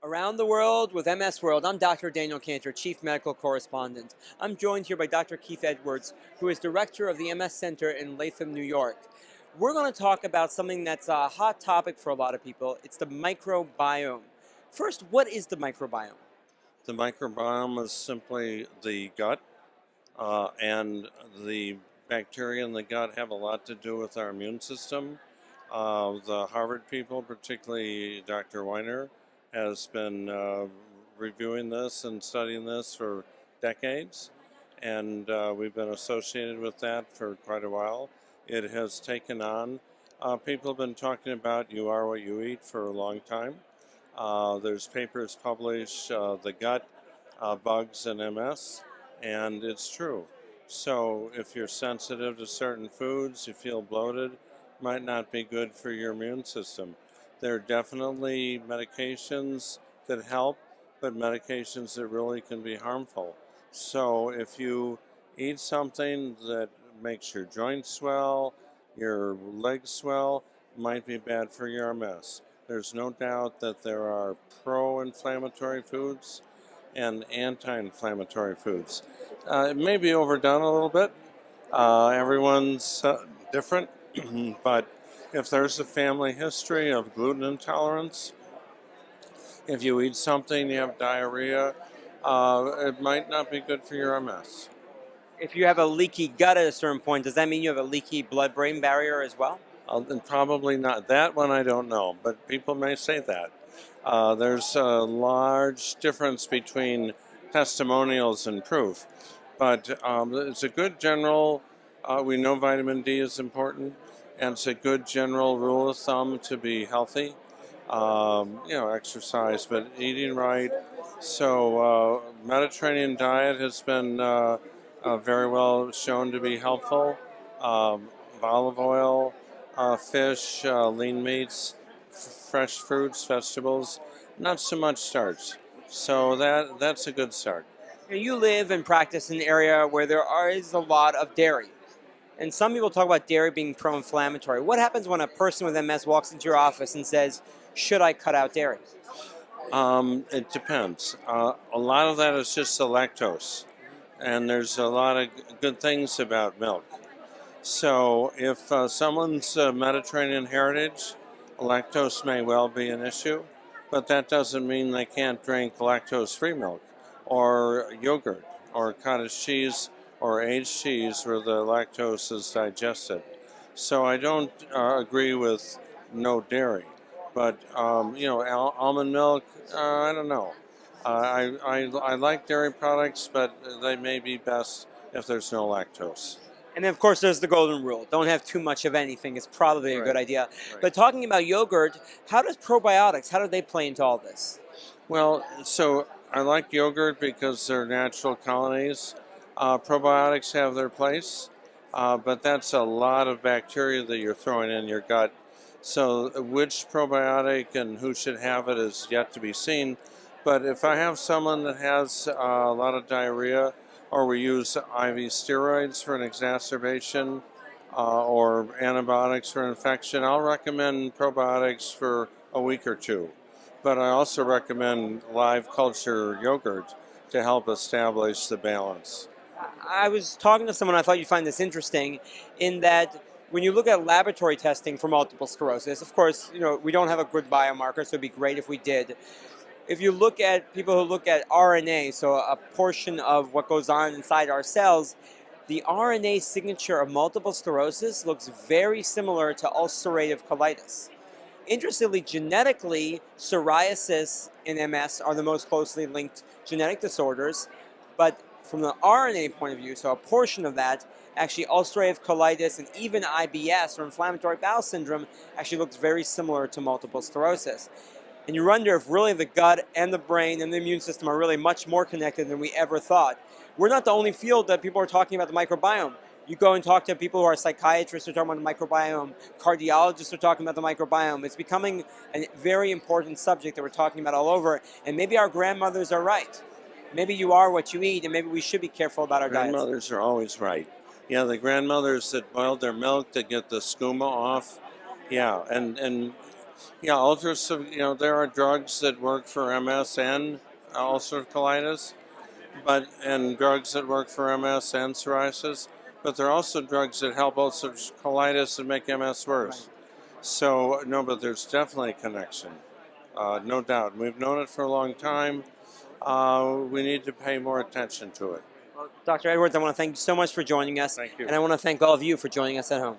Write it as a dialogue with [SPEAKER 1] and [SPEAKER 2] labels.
[SPEAKER 1] Around the World with MS World, I'm Dr. Daniel Kantor, Chief Medical Correspondent. I'm joined here by Dr. Keith Edwards, who is Director of the MS Center in Latham, New York. We're going to talk about something that's a hot topic for a lot of people. It's the microbiome. First, what is the microbiome?
[SPEAKER 2] The microbiome is simply the gut, and the bacteria in the gut have a lot to do with our immune system. The Harvard people, particularly Dr. Weiner, has been reviewing this and studying this for decades, and we've been associated with that for quite a while. It has taken on. People have been talking about "you are what you eat" for a long time. There's papers published, the gut, bugs, and MS, and it's true. So if you're sensitive to certain foods, you feel bloated, might not be good for your immune system. There are definitely medications that help, but medications that really can be harmful. So if you eat something that makes your joints swell, your legs swell, might be bad for your MS. There's no doubt that there are pro-inflammatory foods and anti-inflammatory foods. It may be overdone a little bit. Everyone's different, but if there's a family history of gluten intolerance, if you eat something, you have diarrhea, it might not be good for your MS.
[SPEAKER 1] If you have a leaky gut at a certain point, does that mean you have a leaky blood-brain barrier as well?
[SPEAKER 2] And probably not. That one I don't know, but people may say that. There's a large difference between testimonials and proof, but it's a good general. We know vitamin D is important, and it's a good general rule of thumb to be healthy. Exercise, but eating right. So Mediterranean diet has been very well shown to be helpful. Olive oil, fish, lean meats, fresh fruits, vegetables, not so much starch. So that's a good start.
[SPEAKER 1] You live and practice in an area where there is a lot of dairy. And some people talk about dairy being pro-inflammatory. What happens when a person with MS walks into your office and says, should I cut out dairy?
[SPEAKER 2] It depends. A lot of that is just the lactose. And there's a lot of good things about milk. So if someone's Mediterranean heritage, lactose may well be an issue, but that doesn't mean they can't drink lactose-free milk or yogurt or cottage cheese or aged cheese where the lactose is digested. So I don't agree with no dairy, but almond milk, I don't know. I like dairy products, but they may be best if there's no lactose.
[SPEAKER 1] And then, of course, there's the golden rule. Don't have too much of anything. It's probably a good idea.
[SPEAKER 2] Right.
[SPEAKER 1] But talking about yogurt, how does probiotics, how do they play into all this?
[SPEAKER 2] Well, so I like yogurt because they're natural colonies. Probiotics have their place, but that's a lot of bacteria that you're throwing in your gut. So which probiotic and who should have it is yet to be seen. But if I have someone that has a lot of diarrhea, or we use IV steroids for an exacerbation, or antibiotics for infection, I'll recommend probiotics for a week or two. But I also recommend live culture yogurt to help establish the balance.
[SPEAKER 1] I was talking to someone, I thought you'd find this interesting, in that when you look at laboratory testing for multiple sclerosis, of course, we don't have a good biomarker, so it'd be great if we did. If you look at people who look at RNA, so a portion of what goes on inside our cells, the RNA signature of multiple sclerosis looks very similar to ulcerative colitis. Interestingly, genetically, psoriasis and MS are the most closely linked genetic disorders, but from the RNA point of view, so a portion of that, actually ulcerative colitis and even IBS or inflammatory bowel syndrome actually looks very similar to multiple sclerosis. And you wonder if really the gut and the brain and the immune system are really much more connected than we ever thought. We're not the only field that people are talking about the microbiome. You go and talk to people who are psychiatrists who are talking about the microbiome, cardiologists are talking about the microbiome. It's becoming a very important subject that we're talking about all over, and maybe our grandmothers are right. Maybe you are what you eat, and maybe we should be careful about our diets.
[SPEAKER 2] Grandmothers are always right. Yeah, the grandmothers that boiled their milk to get the skooma off. Yeah, and Yeah, there are drugs that work for MS and ulcerative colitis, and drugs that work for MS and psoriasis, but there are also drugs that help ulcerative colitis and make MS worse. So, no, but there's definitely a connection, no doubt. We've known it for a long time. We need to pay more attention to it.
[SPEAKER 1] Dr. Edwards, I want to thank you so much for joining us.
[SPEAKER 2] Thank you.
[SPEAKER 1] And I want to thank all of you for joining us at home.